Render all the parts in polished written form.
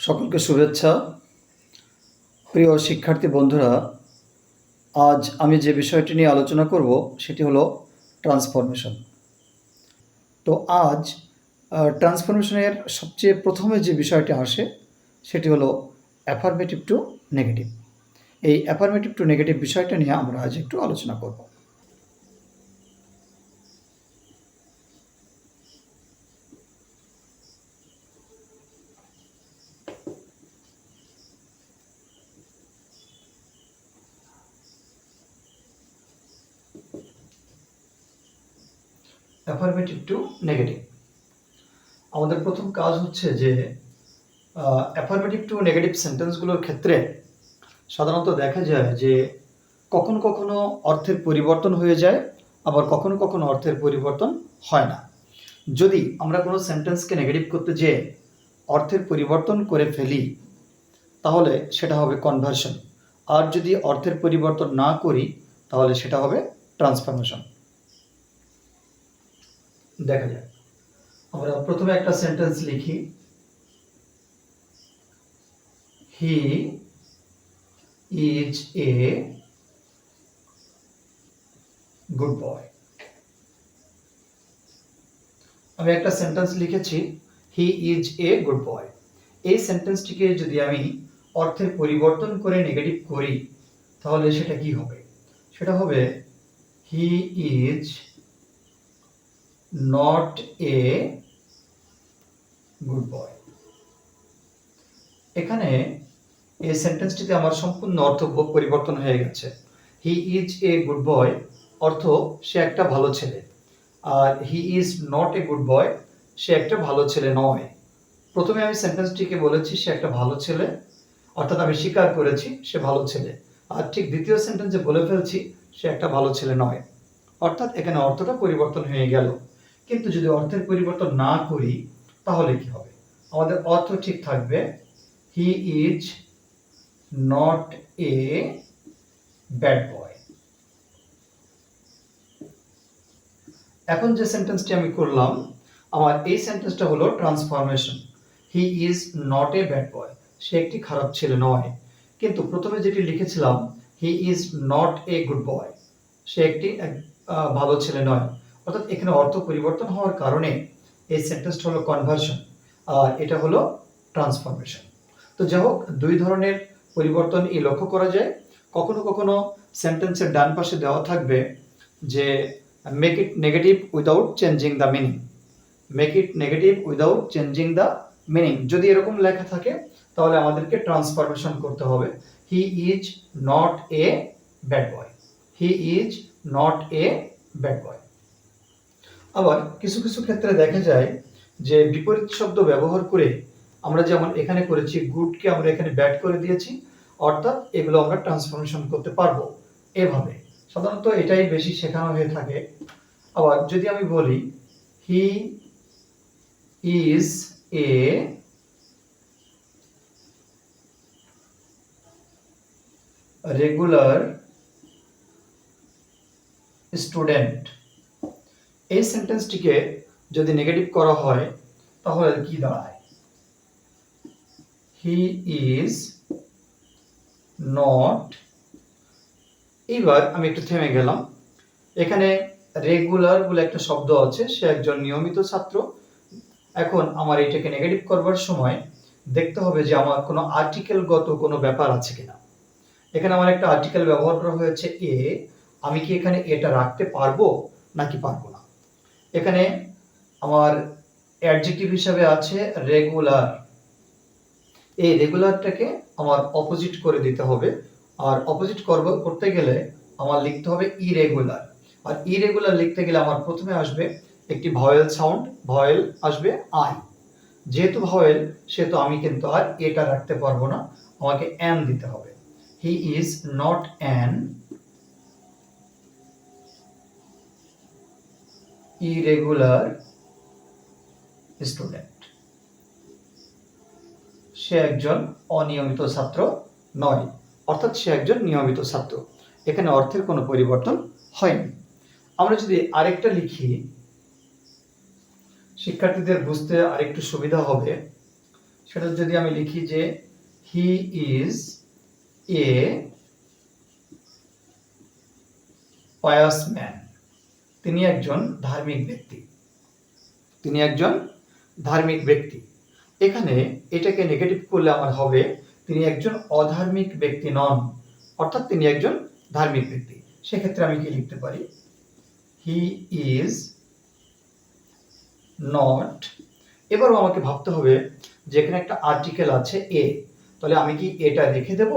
সকলকে শুভেচ্ছা। প্রিয় শিক্ষার্থী বন্ধুরা, আজ আমি যে বিষয়টি নিয়ে আলোচনা করব সেটি হলো ট্রান্সফরমেশন। তো আজ ট্রান্সফরমেশনের সবচেয়ে প্রথমে যে বিষয়টি আসে সেটি হলো অ্যাফার্মেটিভ টু নেগেটিভ। এই অ্যাফার্মেটিভ টু নেগেটিভ বিষয়টা নিয়ে আমরা আজ একটু আলোচনা করব। অ্যাফার্মেটিভ টু নেগেটিভ, আমাদের প্রথম কাজ হচ্ছে যে অ্যাফার্মেটিভ টু নেগেটিভ সেন্টেন্সগুলোর ক্ষেত্রে সাধারণত দেখা যায় যে কখনো কখনো অর্থের পরিবর্তন হয়ে যায়, আবার কখনো কখনো অর্থের পরিবর্তন হয় না। যদি আমরা কোনো সেন্টেন্সকে নেগেটিভ করতে যেয়ে অর্থের পরিবর্তন করে ফেলি তাহলে সেটা হবে কনভার্সন, আর যদি অর্থের পরিবর্তন না করি তাহলে সেটা হবে ট্রান্সফরমেশন। দেখা যায় আমরা প্রথমে একটা সেন্টেন্স লিখি, হি ইজ এ গুড বয়। আমি একটা সেন্টেন্স লিখেছি, হি ইজ এ গুড বয়। এই সেন্টেন্সটিকে যদি আমি অর্থের পরিবর্তন করে নেগেটিভ করি তাহলে সেটা কি হবে? সেটা হবে he is not a good বয়। এখানে এই সেন্টেন্সটিতে আমার সম্পূর্ণ অর্থ পরিবর্তন হয়ে গেছে। হি ইজ এ গুড বয় অর্থ সে একটা ভালো ছেলে, আর he is not a good boy সে একটা ভালো ছেলে নয়। প্রথমে আমি সেন্টেন্সটিকে বলেছি সে একটা ভালো ছেলে, অর্থাৎ আমি স্বীকার করেছি সে ভালো ছেলে, আর ঠিক দ্বিতীয় সেন্টেন্সে বলে ফেলছি সে একটা ভালো ছেলে নয়, অর্থাৎ এখানে অর্থটা পরিবর্তন হয়ে গেল। কিন্তু যদি অর্থের পরিবর্তন না করি তাহলে কি হবে? আমাদের অর্থ ঠিক থাকবে, he is not a bad boy. এখন যে সেন্টেন্সটি আমি করলাম, আমার এই সেন্টেন্সটা হলো transformation. He is not a bad boy, সে একটি খারাপ ছেলে নয়। কিন্তু প্রথমে যেটি লিখেছিলাম, he is not a good boy, সে একটি ভালো ছেলে নয়, অর্থাৎ এখানে অর্থ পরিবর্তন হওয়ার কারণে এই সেন্টেন্সটা হলো কনভার্সন, আর এটা হলো ট্রান্সফরমেশন। তো যাই হোক, দুই ধরনের পরিবর্তন এই লক্ষ্য করা যায়। কখনো কখনো সেন্টেন্সের ডান পাশে দেওয়া থাকবে যে make it negative without changing the meaning, make it negative without changing the meaning. যদি এরকম লেখা থাকে তাহলে আমাদেরকে ট্রান্সফরমেশন করতে হবে, he is not a bad boy, he is not a bad বয়। আবার কিছু কিছু ক্ষেত্রে দেখা যায় যে বিপরীত শব্দ ব্যবহার করে আমরা যেমন এখানে করেছি, গুডকে আমরা এখানে ব্যাড করে দিয়েছি, অর্থাৎ এগুলো আমরা ট্রান্সফরমেশন করতে পারবো এভাবে। সাধারণত এটাই বেশি শেখানো হয়ে থাকে। আবার যদি আমি বলি হি ইজ এ রেগুলার স্টুডেন্ট, এই সেন্টেন্সটিকে যদি নেগেটিভ করা হয় তাহলে কি দাঁড়ায়? হি ইজ নট, এইবার আমি একটু থেমে গেলাম। এখানে রেগুলার বলে একটা শব্দ আছে, সে একজন নিয়মিত ছাত্র। এখন আমার এটাকে নেগেটিভ করবার সময় দেখতে হবে যে আমার কোনো আর্টিকেলগত কোনো ব্যাপার আছে কিনা। এখানে আমার একটা আর্টিকেল ব্যবহার করা হয়েছে এ, আমি কি এখানে এটা রাখতে পারবো নাকি পারবো না? এখানে আমার অ্যাডজেক্টিভ হিসাবে আছে রেগুলার, এই রেগুলারটাকে আমার অপোজিট করে দিতে হবে, আর অপোজিট করতে গেলে আমার লিখতে হবে ইরেগুলার। আর ইরেগুলার লিখতে গেলে আমার প্রথমে আসবে একটি ভয়েল সাউন্ড, ভয়েল আসবে আই। যেহেতু ভয়েল সেহেতু আমি কিন্তু আর এটা রাখতে পারবো না, আমাকে অ্যান দিতে হবে। He is not an irregular student, সে একজন অনিয়মিত ছাত্র নয়, অর্থাৎ সে একজন নিয়মিত ছাত্র। এখানে অর্থের কোনো পরিবর্তন হয়নি। আমরা যদি আরেকটা লিখি, শিক্ষার্থীদের বুঝতে আরেকটু সুবিধা হবে, সেটা যদি আমি লিখি যে হি ইজ এ পায়াস ম্যান, তিনি একজন ধার্মিক ব্যক্তি, তিনি একজন ধার্মিক ব্যক্তি। এখানে এটাকে নেগেটিভ করলে আমার হবে তিনি একজন অধার্মিক ব্যক্তি নন, অর্থাৎ তিনি একজন ধার্মিক ব্যক্তি। সেক্ষেত্রে আমি কি লিখতে পারি, হি ইজ নট, এবারও আমাকে ভাবতে হবে যে এখানে একটা আর্টিকেল আছে এ, তাহলে আমি কি এটা রেখে দেব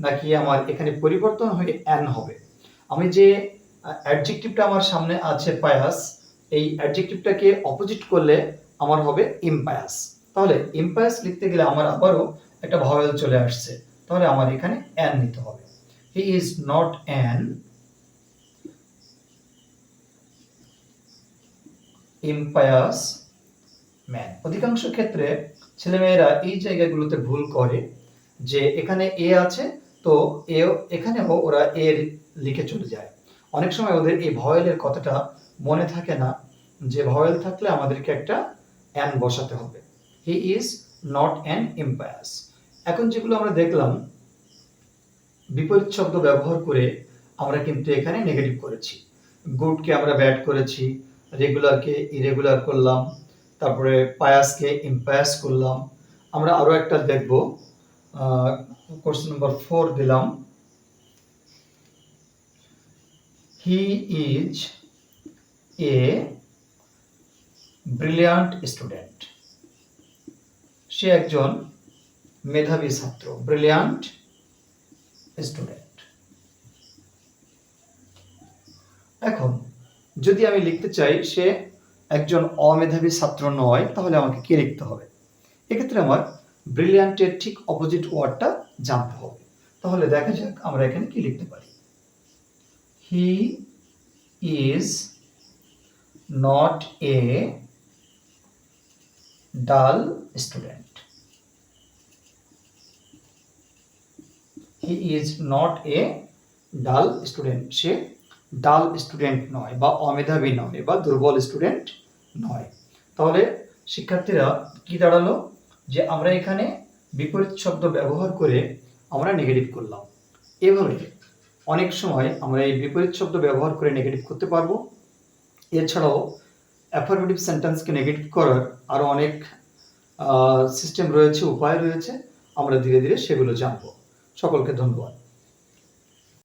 নাকি আমার এখানে পরিবর্তন হয়ে অ্যান হবে। আমি যে অ্যাডজেক্টিভটা আমার সামনে আছে পায়াস, এই অ্যাডজেক্টিভটাকে অপোজিট করলে আমার হবে ইম্পায়াস। তাহলে ইম্পায়াস লিখতে গেলে আমার আবারও একটা ভাওয়েল চলে আসছে, তাহলে আমার এখানে অ্যান নিতে হবে। He is not an impious man. অধিকাংশ ক্ষেত্রে ছেলেমেয়েরা এই জায়গাগুলোতে ভুল করে যে এখানে এ আছে তো এখানেও ওরা এ লিখে চলে যায়। অনেক সময় ওদের এই ভয়েলের কথাটা মনে থাকে না যে ভয়েল থাকলে আমাদেরকে একটা অ্যান বসাতে হবে। He is not an impious. এখন যেগুলো আমরা দেখলাম বিপরীত শব্দ ব্যবহার করে আমরা কিন্তু এখানে নেগেটিভ করেছি। গুডকে আমরা ব্যাড করেছি, রেগুলারকে ইরেগুলার করলাম, তারপরে পায়াসকে ইম্পায়াস করলাম। আমরা আরো একটা দেখব, কোশ্চেন নাম্বার 4 দিলাম, he is a brilliant student, সে একজন মেধাবী ছাত্র, ব্রিলিয়ান্ট স্টুডেন্ট। এখন যদি আমি লিখতে চাই সে একজন অমেধাবী ছাত্র নয়, তাহলে আমাকে কি লিখতে হবে? এক্ষেত্রে আমার ব্রিলিয়ান্টের ঠিক অপোজিট ওয়ার্ডটা জানতে হবে। তাহলে দেখা যাক আমরা এখানে কি লিখতে পারি। হি ইজ নট এ ডাল স্টুডেন্ট। হি ইজ নট এ ডাল স্টুডেন্ট, সে ডাল স্টুডেন্ট নয় বা অমেধাবী নয় বা দুর্বল স্টুডেন্ট নয়। তাহলে শিক্ষার্থীরা কি দাঁড়ালো যে আমরা এখানে বিপরীত শব্দ ব্যবহার করে আমরা নেগেটিভ করলাম। এভাবে অনেক সময় আমরা এই বিপরীত শব্দ ব্যবহার করে নেগেটিভ করতে পারবো। এছাড়াও অ্যাফার্মেটিভ সেন্টেন্সকে নেগেটিভ করার আরো অনেক সিস্টেম রয়েছে, উপায় রয়েছে, আমরা ধীরে ধীরে সেগুলো জানবো। সকলকে ধন্যবাদ।